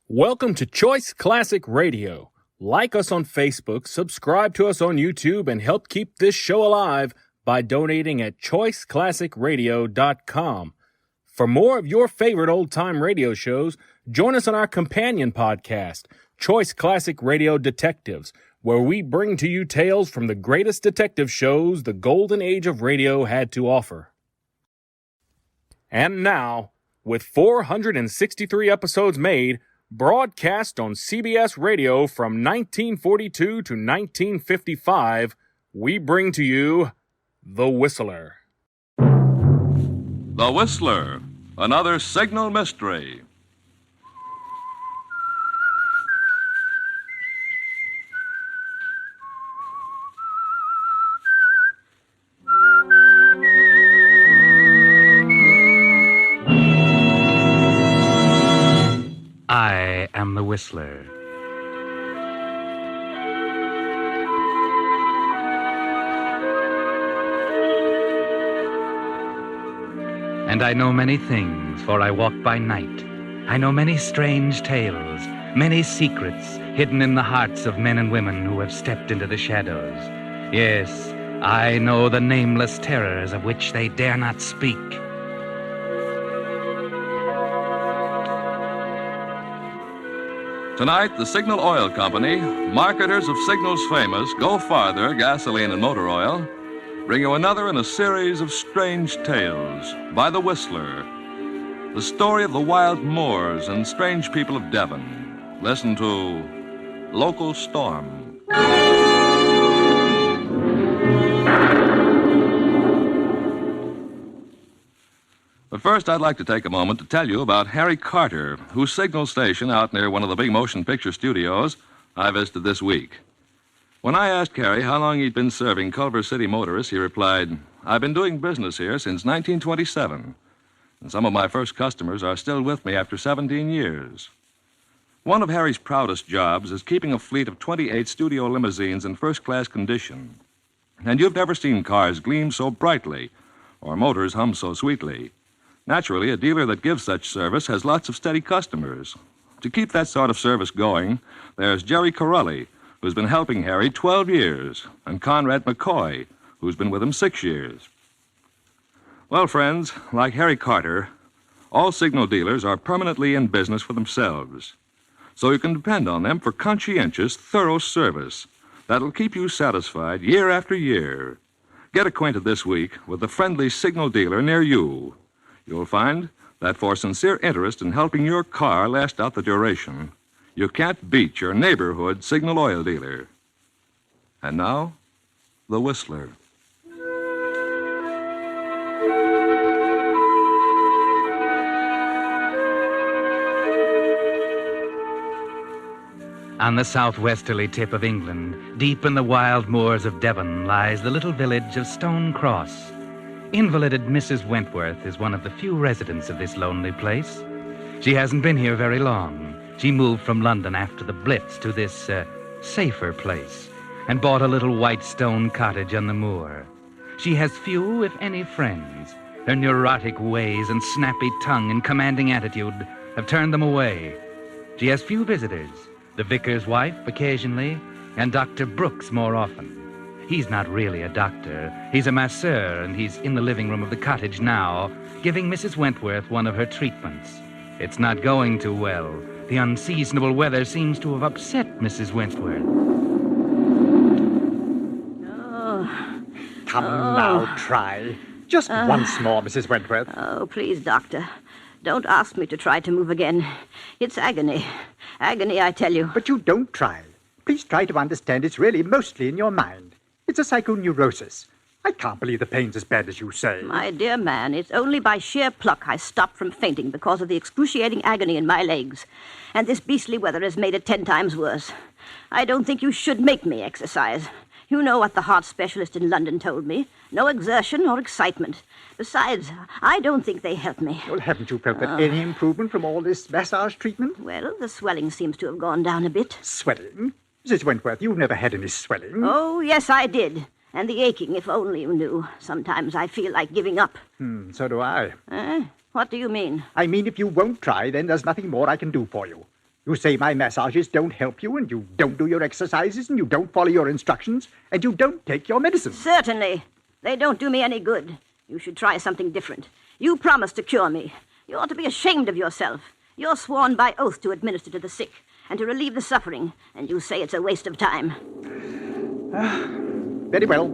Welcome to Choice Classic Radio. Like us on Facebook, subscribe to us on YouTube, and help keep this show alive by donating at choiceclassicradio.com. For more of your favorite old-time radio shows, join us on our companion podcast, Choice Classic Radio Detectives, where we bring to you tales from the greatest detective shows the golden age of radio had to offer. And now, with 463 episodes made, broadcast on CBS Radio from 1942 to 1955, we bring to you The Whistler. The Whistler, another signal mystery. I am the Whistler. And I know many things, for I walk by night. I know many strange tales, many secrets hidden in the hearts of men and women who have stepped into the shadows. Yes, I know the nameless terrors of which they dare not speak. Tonight, the Signal Oil Company, marketers of Signal's famous Go Farther gasoline and motor oil, bring you another in a series of strange tales by The Whistler, the story of the wild moors and strange people of Devon. Listen to Local Storm. But first, I'd like to take a moment to tell you about Harry Carter, whose signal station out near one of the big motion picture studios I visited this week. When I asked Harry how long he'd been serving Culver City motorists, he replied, "I've been doing business here since 1927, and some of my first customers are still with me after 17 years. One of Harry's proudest jobs is keeping a fleet of 28 studio limousines in first-class condition. And you've never seen cars gleam so brightly or motors hum so sweetly. Naturally, a dealer that gives such service has lots of steady customers. To keep that sort of service going, there's Jerry Corelli, who's been helping Harry 12 years, and Conrad McCoy, who's been with him 6 years. Well, friends, like Harry Carter, all signal dealers are permanently in business for themselves. So you can depend on them for conscientious, thorough service that'll keep you satisfied year after year. Get acquainted this week with the friendly signal dealer near you. You'll find that for sincere interest in helping your car last out the duration, you can't beat your neighborhood signal oil dealer. And now, The Whistler. On the southwesterly tip of England, deep in the wild moors of Devon, lies the little village of Stone Cross. Invalided Mrs. Wentworth is one of the few residents of this lonely place. She hasn't been here very long. She moved from London after the Blitz to this, safer place and bought a little white stone cottage on the moor. She has few, if any, friends. Her neurotic ways and snappy tongue and commanding attitude have turned them away. She has few visitors, the vicar's wife occasionally, and Dr. Brooks more often. He's not really a doctor. He's a masseur, and he's in the living room of the cottage now, giving Mrs. Wentworth one of her treatments. It's not going too well. The unseasonable weather seems to have upset Mrs. Wentworth. Come now, try. Just once more, Mrs. Wentworth. Oh, please, Doctor. Don't ask me to try to move again. It's agony. Agony, I tell you. But you don't try. Please try to understand it's really mostly in your mind. It's a psychoneurosis. I can't believe the pain's as bad as you say. My dear man, it's only by sheer pluck I stopped from fainting because of the excruciating agony in my legs. And this beastly weather has made it 10 times worse. I don't think you should make me exercise. You know what the heart specialist in London told me. No exertion or excitement. Besides, I don't think they help me. Well, haven't you felt any improvement from all this massage treatment? Well, the swelling seems to have gone down a bit. Swelling? Mrs. Wentworth, you've never had any swelling. Oh, yes, I did. And the aching, if only you knew. Sometimes I feel like giving up. So do I. What do you mean? I mean, if you won't try, then there's nothing more I can do for you. You say my massages don't help you, and you don't do your exercises, and you don't follow your instructions, and you don't take your medicine. Certainly. They don't do me any good. You should try something different. You promised to cure me. You ought to be ashamed of yourself. You're sworn by oath to administer to the sick and to relieve the suffering, and you say it's a waste of time. Very well.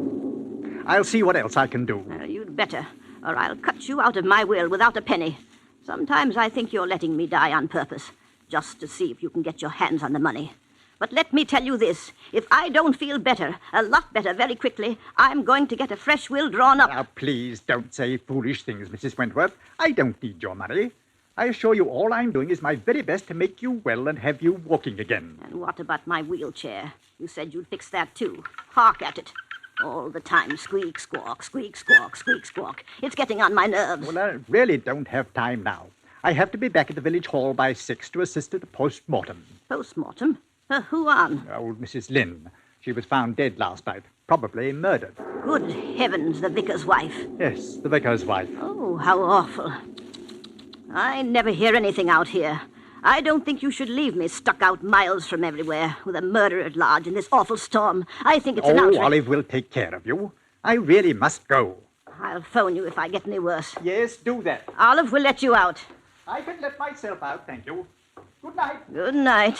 I'll see what else I can do. You'd better, or I'll cut you out of my will without a penny. Sometimes I think you're letting me die on purpose, just to see if you can get your hands on the money. But let me tell you this. If I don't feel better, a lot better very quickly, I'm going to get a fresh will drawn up. Now, please don't say foolish things, Mrs. Wentworth. I don't need your money. I assure you all I'm doing is my very best to make you well and have you walking again. And what about my wheelchair? You said you'd fix that too. Hark at it. All the time, squeak, squawk, squeak, squawk, squeak, squawk. It's getting on my nerves. Well, I really don't have time now. I have to be back at the village hall by 6 to assist at the post-mortem. Post-mortem? Who on? Old Mrs. Lynn. She was found dead last night, probably murdered. Good heavens, the vicar's wife. Yes, the vicar's wife. Oh, how awful. I never hear anything out here. I don't think you should leave me stuck out miles from everywhere with a murderer at large in this awful storm. I think it's an outrage. Olive will take care of you. I really must go. I'll phone you if I get any worse. Yes, do that. Olive will let you out. I can let myself out, thank you. Good night. Good night.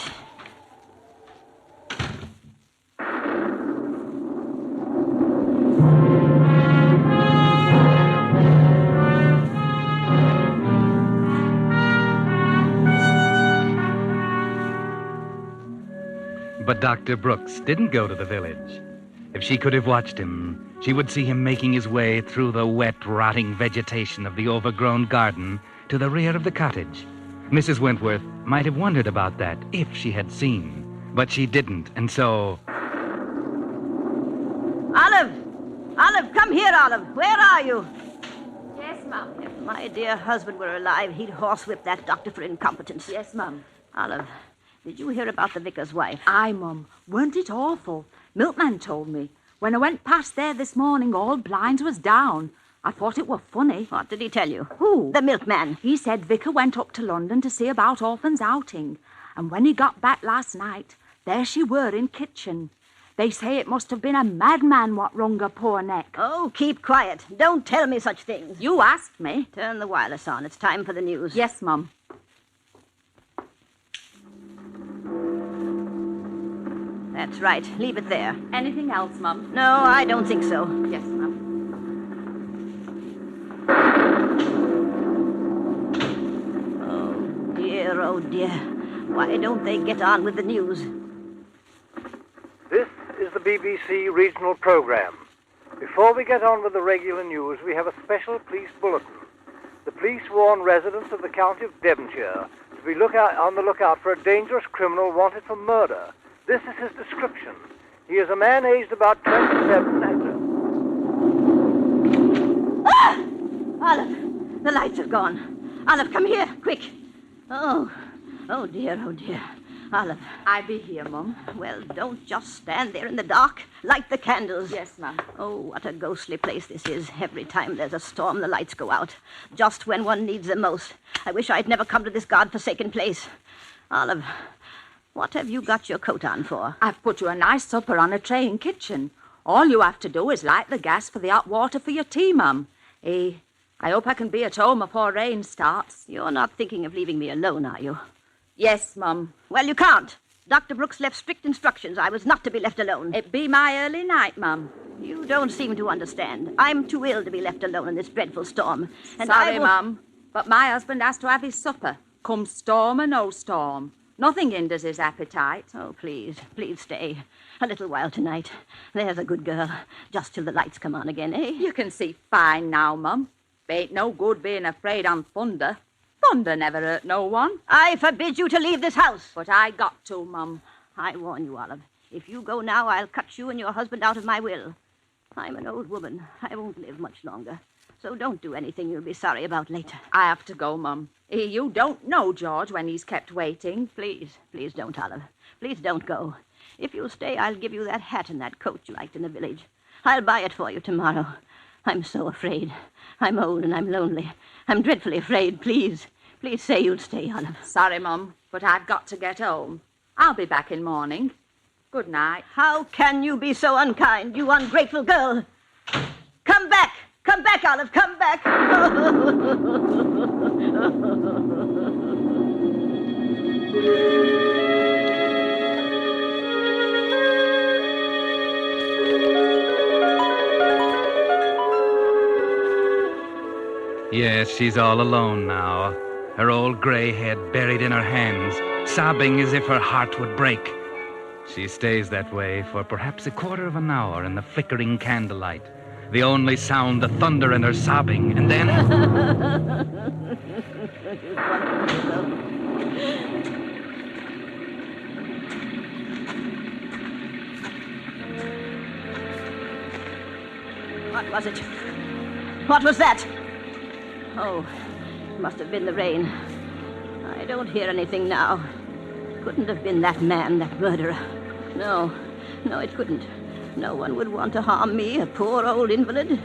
But Dr. Brooks didn't go to the village. If she could have watched him, she would see him making his way through the wet, rotting vegetation of the overgrown garden to the rear of the cottage. Mrs. Wentworth might have wondered about that if she had seen, but she didn't, and so... Olive! Olive, come here, Olive. Where are you? Yes, Mum. If my dear husband were alive, he'd horsewhip that doctor for incompetence. Yes, Mum. Olive, did you hear about the vicar's wife? Aye, Mum. Weren't it awful? Milkman told me. When I went past there this morning, all blinds was down. I thought it were funny. What did he tell you? Who? The milkman. He said Vicar went up to London to see about orphans' outing. And when he got back last night, there she were in kitchen. They say it must have been a madman what wrung her poor neck. Oh, keep quiet. Don't tell me such things. You asked me. Turn the wireless on. It's time for the news. Yes, Mum. That's right. Leave it there. Anything else, Mum? No, I don't think so. Yes, Mum. Oh, dear, oh, dear. Why don't they get on with the news? This is the BBC regional program. Before we get on with the regular news, we have a special police bulletin. The police warn residents of the county of Devonshire to be on the lookout for a dangerous criminal wanted for murder. This is his description. He is a man aged about 27 and... Ah! Olive, the lights have gone. Olive, come here, quick. Oh dear, oh dear. Olive. I be here, Mum. Well, don't just stand there in the dark. Light the candles. Yes, Mum. Oh, what a ghostly place this is. Every time there's a storm, the lights go out. Just when one needs them most. I wish I'd never come to this God-forsaken place. Olive, what have you got your coat on for? I've put you a nice supper on a tray in kitchen. All you have to do is light the gas for the hot water for your tea, Mum. I hope I can be at home before rain starts. You're not thinking of leaving me alone, are you? Yes, Mum. Well, you can't. Dr. Brooks left strict instructions. I was not to be left alone. It be my early night, Mum. You don't seem to understand. I'm too ill to be left alone in this dreadful storm. And Sorry, Mum, but my husband has to have his supper. Come storm or no storm. Nothing hinders his appetite. Oh, please stay. A little while tonight. There's a good girl. Just till the lights come on again, eh? You can see fine now, Mum. Ain't no good being afraid on thunder. Thunder never hurt no one. I forbid you to leave this house. But I got to, Mum. I warn you, Olive. If you go now, I'll cut you and your husband out of my will. I'm an old woman. I won't live much longer. So don't do anything you'll be sorry about later. I have to go, Mum. You don't know George when he's kept waiting. Please don't, Olive. Please don't go. If you'll stay, I'll give you that hat and that coat you liked in the village. I'll buy it for you tomorrow. I'm so afraid. I'm old and I'm lonely. I'm dreadfully afraid. Please Please say you'll stay, Olive. Sorry, Mum, but I've got to get home. I'll be back in morning. Good night. How can you be so unkind, you ungrateful girl? Come back! Come back, Olive! Come back! Yes, she's all alone now, her old gray head buried in her hands, sobbing as if her heart would break. She stays that way for perhaps a quarter of an hour in the flickering candlelight, the only sound the thunder and her sobbing, and then... What was it? What was that? Oh, it must have been the rain. I don't hear anything now. Couldn't have been that man, that murderer. No, it couldn't. No one would want to harm me, a poor old invalid.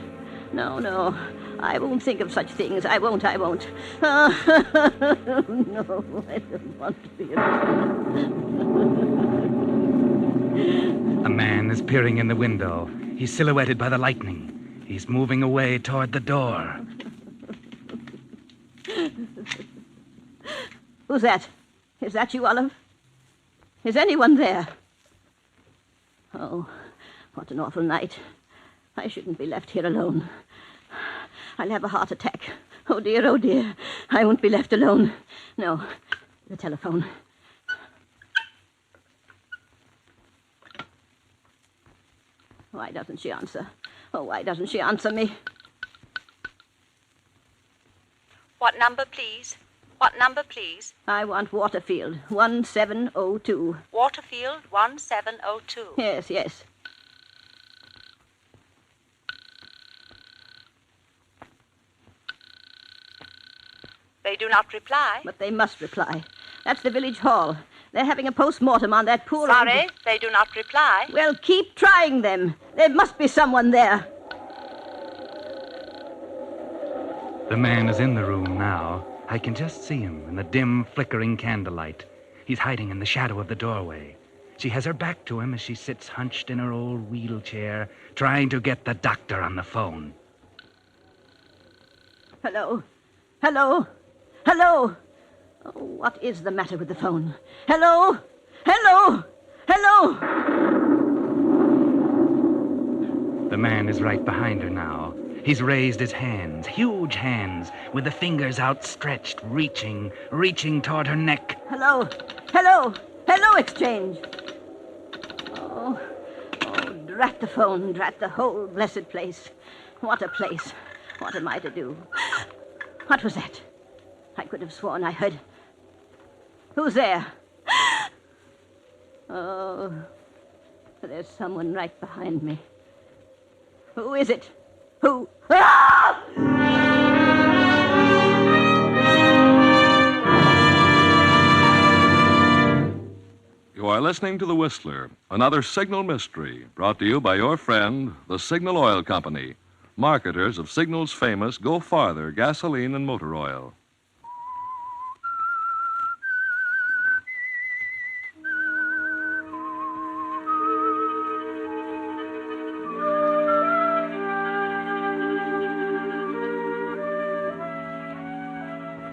No, I won't think of such things. I won't. No, I don't want to be A man is peering in the window. He's silhouetted by the lightning. He's moving away toward the door. Who's that? Is that you, Olive? Is anyone there? Oh, what an awful night. I shouldn't be left here alone. I'll have a heart attack. Oh, dear. I won't be left alone. No, the telephone. Why doesn't she answer? Oh, why doesn't she answer me? What number, please? What number, please? I want Waterfield, 1702. Waterfield 1702. Yes. They do not reply. But they must reply. That's the village hall. They're having a post-mortem on that poor Sorry, old... they do not reply. Well, keep trying them. There must be someone there. The man is in the room now. I can just see him in the dim, flickering candlelight. He's hiding in the shadow of the doorway. She has her back to him as she sits hunched in her old wheelchair, trying to get the doctor on the phone. Hello? Oh, what is the matter with the phone? Hello? The man is right behind her now. He's raised his hands, huge hands, with the fingers outstretched, reaching toward her neck. Hello, Exchange. Oh, drat the phone, drat the whole blessed place. What a place. What am I to do? What was that? I could have sworn I heard... Who's there? Oh, there's someone right behind me. Who is it? Who? Ah! You are listening to The Whistler, another Signal mystery, brought to you by your friend, the Signal Oil Company, marketers of Signal's famous Go Farther gasoline and motor oil.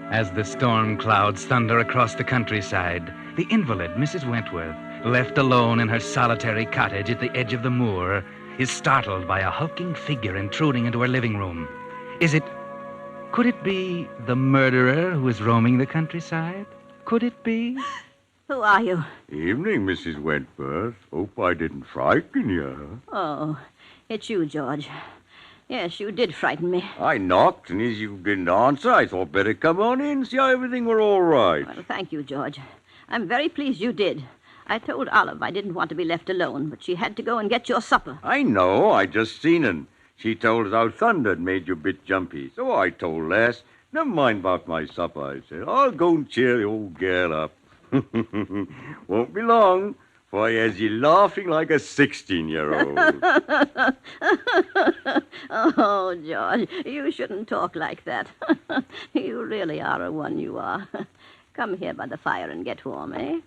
As the storm clouds thunder across the countryside, the invalid, Mrs. Wentworth, left alone in her solitary cottage at the edge of the moor, is startled by a hulking figure intruding into her living room. Could it be the murderer who is roaming the countryside? Could it be? Who are you? Evening, Mrs. Wentworth. Hope I didn't frighten you. Oh, it's you, George. Yes, you did frighten me. I knocked, and as you didn't answer, I thought better come on in, see how everything were all right. Well, thank you, George. I'm very pleased you did. I told Olive I didn't want to be left alone, but she had to go and get your supper. I know, I just seen her. She told us how thunder had made you a bit jumpy. So I told Les, never mind about my supper, I said. I'll go and cheer the old girl up. Won't be long. Why, as you laughing like a 16-year-old. Oh, George, you shouldn't talk like that. You really are a one, you are. Come here by the fire and get warm, eh?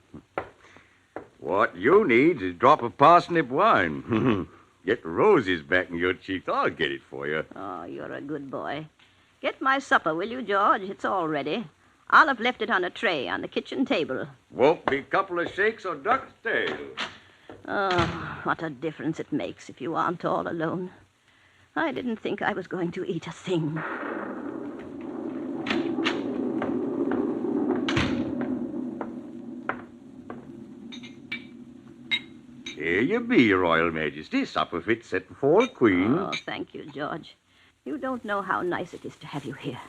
What you need is a drop of parsnip wine. Get the roses back in your cheeks. I'll get it for you. Oh, you're a good boy. Get my supper, will you, George? It's all ready. I'll have left it on a tray on the kitchen table. Won't be a couple of shakes or duck's tail. Oh, what a difference it makes if you aren't all alone. I didn't think I was going to eat a thing. Here you be, Your Royal Majesty. Supper fit set for a queen. Oh, thank you, George. You don't know how nice it is to have you here.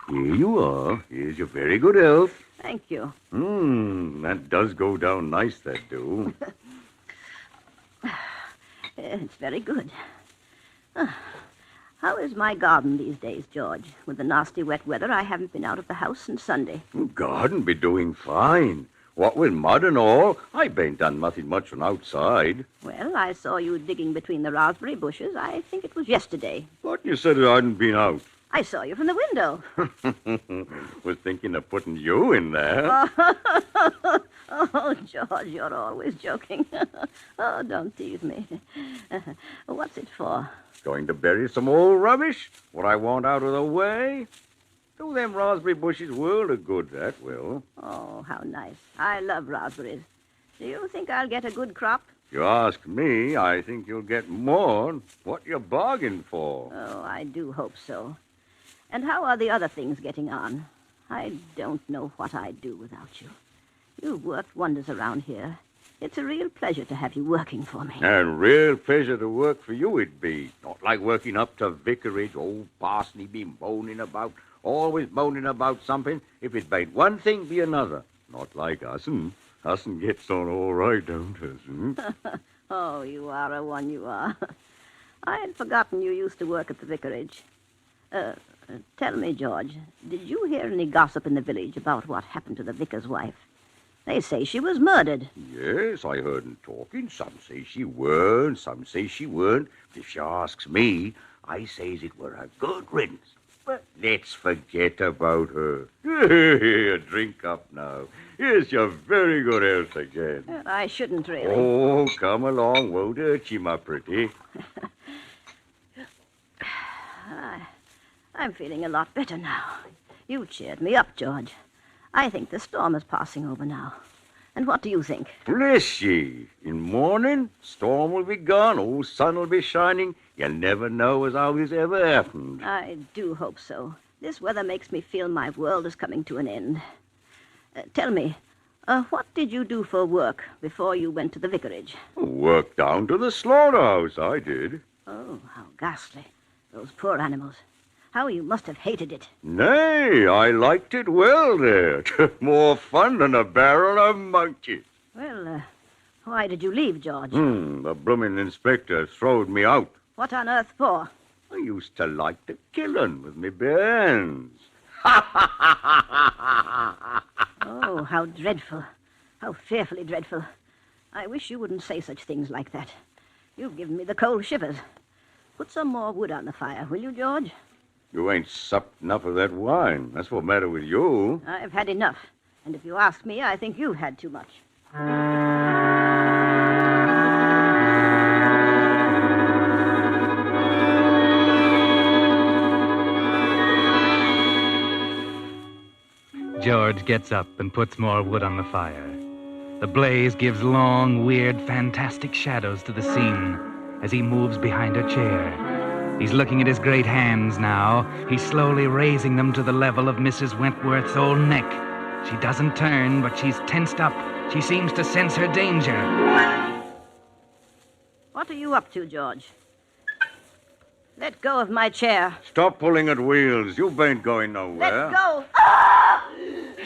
Here you are. Here's your very good health. Thank you. That does go down nice, that do. It's very good. How is my garden these days, George? With the nasty wet weather, I haven't been out of the house since Sunday. Garden be doing fine. What with mud and all, I ain't done nothing much from outside. Well, I saw you digging between the raspberry bushes. I think it was yesterday. But you said I hadn't been out. I saw you from the window. Was thinking of putting you in there. Oh, George, you're always joking. Oh, don't tease me. What's it for? Going to bury some old rubbish? What I want out of the way? Do them raspberry bushes world of good, that will. Oh, how nice. I love raspberries. Do you think I'll get a good crop? If you ask me, I think you'll get more. What you bargained for? Oh, I do hope so. And how are the other things getting on? I don't know what I'd do without you. You've worked wonders around here. It's a real pleasure to have you working for me. And real pleasure to work for you it'd be. Not like working up to vicarage, old Parsney be moaning about, always moaning about something. If it ain't one thing, be another. Not like us'n. Us'n gets on all right, don't us'n? Oh, you are a one, you are. I had forgotten you used to work at the vicarage. Tell me, George, did you hear any gossip in the village about what happened to the vicar's wife? They say she was murdered. Yes, I heard 'em talking. Some say she weren't, some say she weren't. If she asks me, I says it were a good riddance. But let's forget about her. Here, drink up now. Here's your very good health again. I shouldn't really. Oh, come along. Won't hurt you, my pretty. I'm feeling a lot better now. You cheered me up, George. I think the storm is passing over now. And what do you think? Bless ye. In morning, storm will be gone, old sun will be shining. You never know as how this ever happened. I do hope so. This weather makes me feel my world is coming to an end. Tell me, what did you do for work before you went to the vicarage? Worked down to the slaughterhouse, I did. Oh, how ghastly. Those poor animals. How you must have hated it. Nay, I liked it well there. More fun than a barrel of monkeys. Well, why did you leave, George? The blooming inspector throwed me out. What on earth for? I used to like to kill 'em with me bare hands. Oh, how dreadful. How fearfully dreadful. I wish you wouldn't say such things like that. You've given me the cold shivers. Put some more wood on the fire, will you, George? You ain't supped enough of that wine. That's what's the matter with you. I've had enough. And if you ask me, I think you've had too much. George gets up and puts more wood on the fire. The blaze gives long, weird, fantastic shadows to the scene as he moves behind a chair. He's looking at his great hands now. He's slowly raising them to the level of Mrs. Wentworth's old neck. She doesn't turn, but she's tensed up. She seems to sense her danger. What are you up to, George? Let go of my chair. Stop pulling at wheels. You ain't going nowhere. Let go.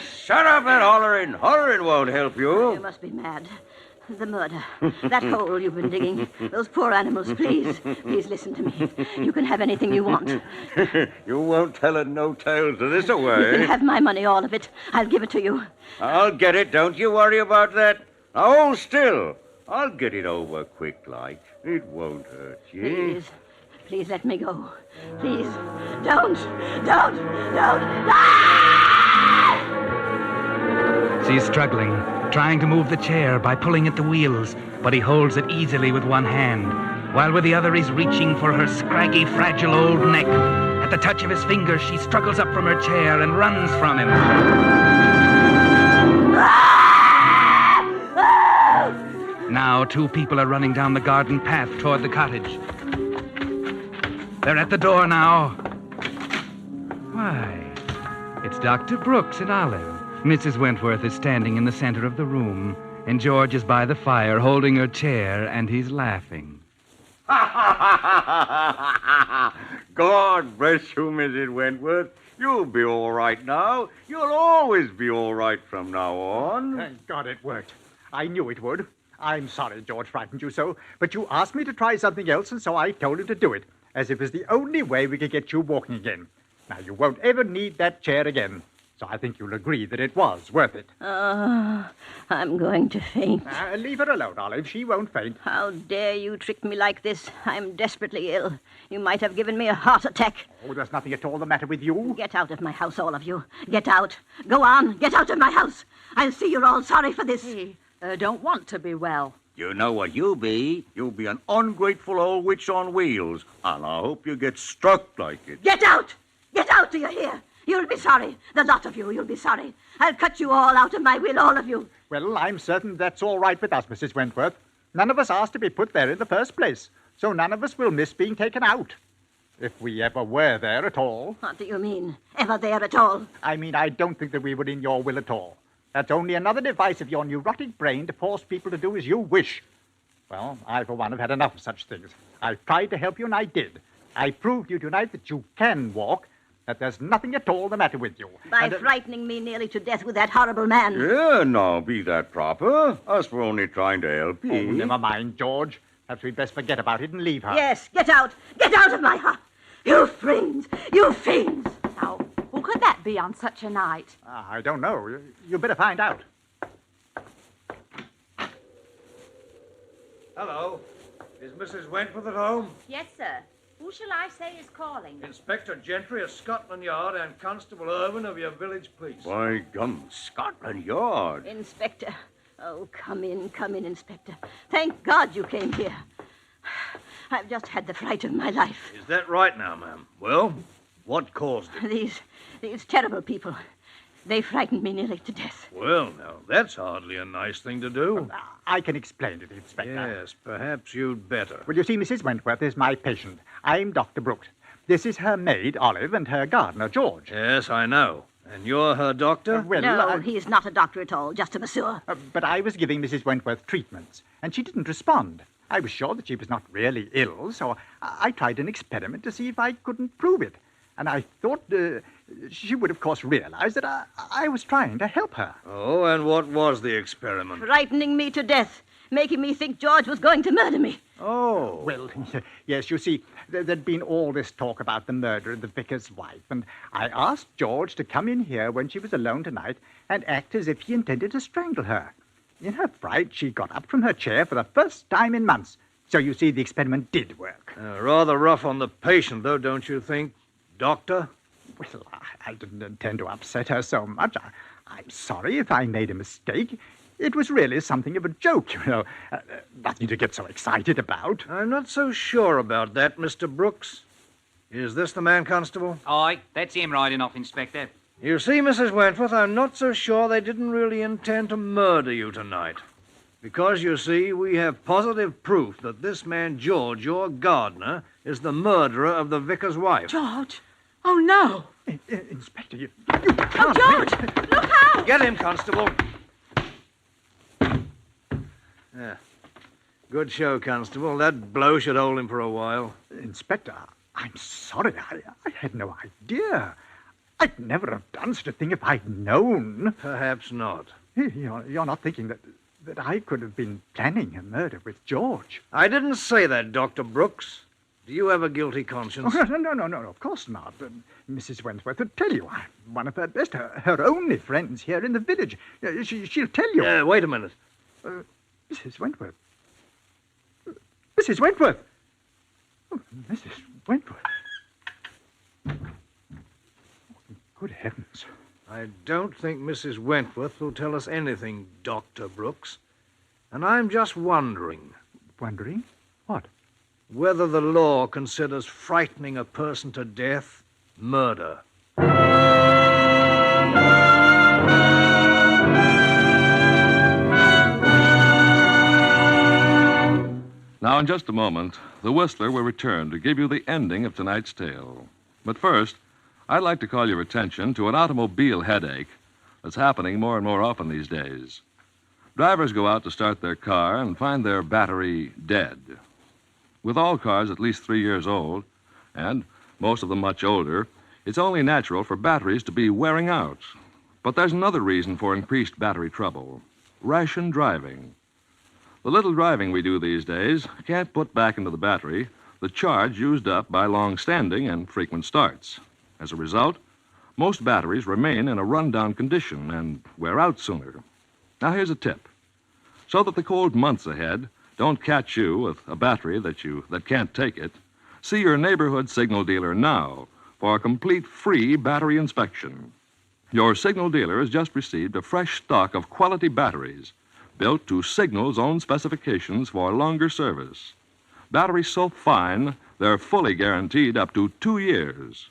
Shut up and hollering. Hollering won't help you. You must be mad. The murder. That hole you've been digging. Those poor animals, please. Please listen to me. You can have anything you want. You won't tell it no tales of this You away. can have my money, all of it. I'll give it to you. I'll get it. Don't you worry about that. Now hold still. I'll get it over quick like. It won't hurt you. Please let me go. Please, don't. She's struggling, trying to move the chair by pulling at the wheels, but he holds it easily with one hand, while with the other he's reaching for her scraggy, fragile old neck. At the touch of his fingers, she struggles up from her chair and runs from him. Now, two people are running down the garden path toward the cottage. They're at the door now. Why, it's Dr. Brooks and Olive. Mrs. Wentworth is standing in the center of the room, and George is by the fire holding her chair, and he's laughing. God bless you, Mrs. Wentworth. You'll be all right now. You'll always be all right from now on. Thank God it worked. I knew it would. I'm sorry George frightened you so, but you asked me to try something else, and so I told him to do it, as if it's the only way we could get you walking again. Now, you won't ever need that chair again. So I think you'll agree that it was worth it. I'm going to faint. Leave her alone, Olive. She won't faint. How dare you trick me like this? I'm desperately ill. You might have given me a heart attack. Oh, there's nothing at all the matter with you. Get out of my house, all of you. Get out. Go on. Get out of my house. I'll see you're all sorry for this. He don't want to be well. You know what you'll be. You'll be an ungrateful old witch on wheels. And I hope you get struck like it. Get out! Get out, do you hear? You'll be sorry. The lot of you, you'll be sorry. I'll cut you all out of my will, all of you. Well, I'm certain that's all right with us, Mrs. Wentworth. None of us asked to be put there in the first place, so none of us will miss being taken out. If we ever were there at all. What do you mean, ever there at all? I mean, I don't think that we were in your will at all. That's only another device of your neurotic brain to force people to do as you wish. Well, I, for one, have had enough of such things. I've tried to help you, and I did. I proved to you tonight that you can walk, that there's nothing at all the matter with you. By frightening me nearly to death with that horrible man. Yeah, now, be that proper. Us were only trying to help you. Oh, never mind, George. Perhaps we'd best forget about it and leave her. Yes, get out. Get out of my house. You fiends. You fiends. Now, who could that be on such a night? I don't know. You better find out. Hello. Is Mrs. Wentworth at home? Yes, sir. Who shall I say is calling? Inspector Gentry of Scotland Yard and Constable Irvin of your village police. By gum, Scotland Yard. Inspector. Oh, come in, Inspector. Thank God you came here. I've just had the fright of my life. Is that right now, ma'am? Well, what caused it? These terrible people. They frightened me nearly to death. Well, now, that's hardly a nice thing to do. I can explain it, Inspector. Yes, perhaps you'd better. Well, you see, Mrs. Wentworth is my patient. I'm Dr. Brooks. This is her maid, Olive, and her gardener, George. Yes, I know. And you're her doctor? No, he's not a doctor at all, just a masseur. But I was giving Mrs. Wentworth treatments, and she didn't respond. I was sure that she was not really ill, so I tried an experiment to see if I couldn't prove it. And I thought she would, of course, realize that I was trying to help her. Oh, and what was the experiment? Frightening me to death, making me think George was going to murder me. Oh. Well, yes, you see, there'd been all this talk about the murder of the vicar's wife, and I asked George to come in here when she was alone tonight and act as if he intended to strangle her. In her fright, she got up from her chair for the first time in months. So you see, the experiment did work. Rather rough on the patient, though, don't you think, Doctor? Well, I didn't intend to upset her so much. I'm sorry if I made a mistake. It was really something of a joke, you know. Nothing to get so excited about. I'm not so sure about that, Mr. Brooks. Is this the man, Constable? Aye, that's him riding off, Inspector. You see, Mrs. Wentworth, I'm not so sure they didn't really intend to murder you tonight. Because, you see, we have positive proof that this man, George, your gardener, is the murderer of the vicar's wife. George? Oh, no. Inspector, you Oh, can't... George! Look out! Get him, Constable. Yeah. Good show, Constable. That blow should hold him for a while. Inspector, I'm sorry. I had no idea. I'd never have done such a thing if I'd known. Perhaps not. You're not thinking that I could have been planning a murder with George? I didn't say that, Dr. Brooks. Do you have a guilty conscience? Oh, no, of course not. Mrs. Wentworth would tell you. I'm one of her best, her only friends here in the village. She'll tell you. Wait a minute. Mrs. Wentworth, Mrs. Wentworth! Oh, Mrs. Wentworth. Good heavens. I don't think Mrs. Wentworth will tell us anything, Dr. Brooks. And I'm just wondering. Wondering? What? Whether the law considers frightening a person to death murder. Now, in just a moment, the Whistler will return to give you the ending of tonight's tale. But first, I'd like to call your attention to an automobile headache that's happening more and more often these days. Drivers go out to start their car and find their battery dead. With all cars at least 3 years old, and most of them much older, it's only natural for batteries to be wearing out. But there's another reason for increased battery trouble: ration driving. The little driving we do these days can't put back into the battery the charge used up by long-standing and frequent starts. As a result, most batteries remain in a run-down condition and wear out sooner. Now, here's a tip. So that the cold months ahead don't catch you with a battery that can't take it, see your neighborhood signal dealer now for a complete free battery inspection. Your signal dealer has just received a fresh stock of quality batteries built to Signal's own specifications for longer service. Batteries so fine, they're fully guaranteed up to 2 years.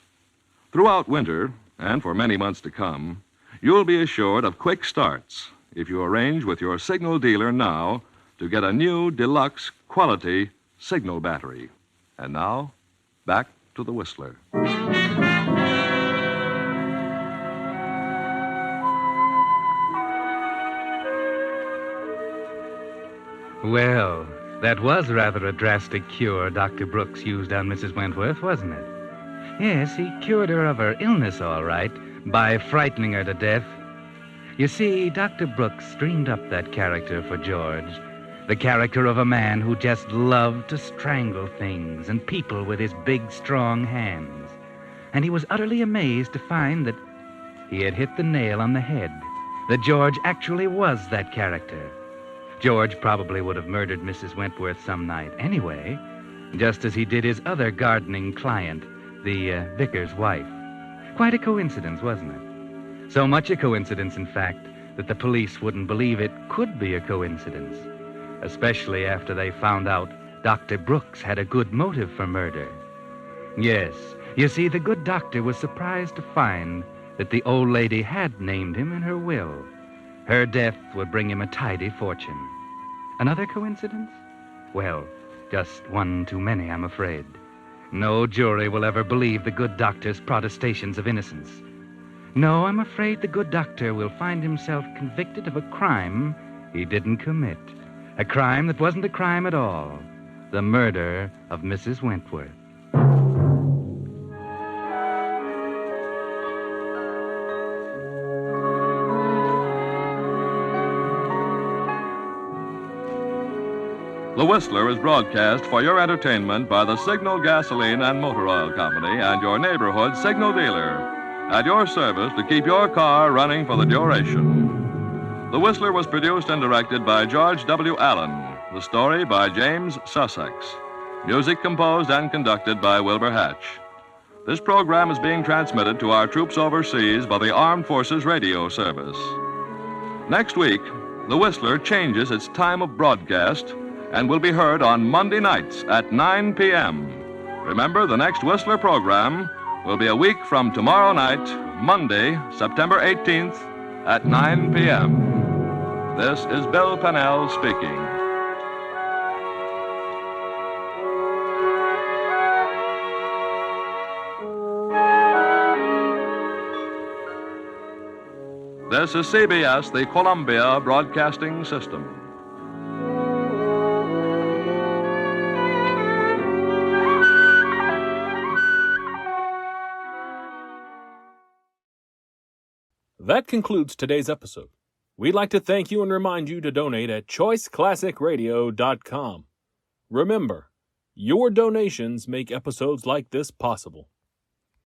Throughout winter, and for many months to come, you'll be assured of quick starts if you arrange with your Signal dealer now to get a new deluxe quality Signal battery. And now, back to the Whistler. Well, that was rather a drastic cure Dr. Brooks used on Mrs. Wentworth, wasn't it? Yes, he cured her of her illness, all right, by frightening her to death. You see, Dr. Brooks dreamed up that character for George, the character of a man who just loved to strangle things and people with his big, strong hands. And he was utterly amazed to find that he had hit the nail on the head, that George actually was that character. George probably would have murdered Mrs. Wentworth some night anyway, just as he did his other gardening client, the vicar's wife. Quite a coincidence, wasn't it? So much a coincidence, in fact, that the police wouldn't believe it could be a coincidence, especially after they found out Dr. Brooks had a good motive for murder. Yes, you see, the good doctor was surprised to find that the old lady had named him in her will. Her death would bring him a tidy fortune. Another coincidence? Well, just one too many, I'm afraid. No jury will ever believe the good doctor's protestations of innocence. No, I'm afraid the good doctor will find himself convicted of a crime he didn't commit. A crime that wasn't a crime at all. The murder of Mrs. Wentworth. The Whistler is broadcast for your entertainment by the Signal Gasoline and Motor Oil Company and your neighborhood Signal dealer, at your service to keep your car running for the duration. The Whistler was produced and directed by George W. Allen. The story by James Sussex. Music composed and conducted by Wilbur Hatch. This program is being transmitted to our troops overseas by the Armed Forces Radio Service. Next week, The Whistler changes its time of broadcast and will be heard on Monday nights at 9 p.m. Remember, the next Whistler program will be a week from tomorrow night, Monday, September 18th, at 9 p.m. This is Bill Pennell speaking. This is CBS, the Columbia Broadcasting System. That concludes today's episode. We'd like to thank you and remind you to donate at choiceclassicradio.com. Remember, your donations make episodes like this possible.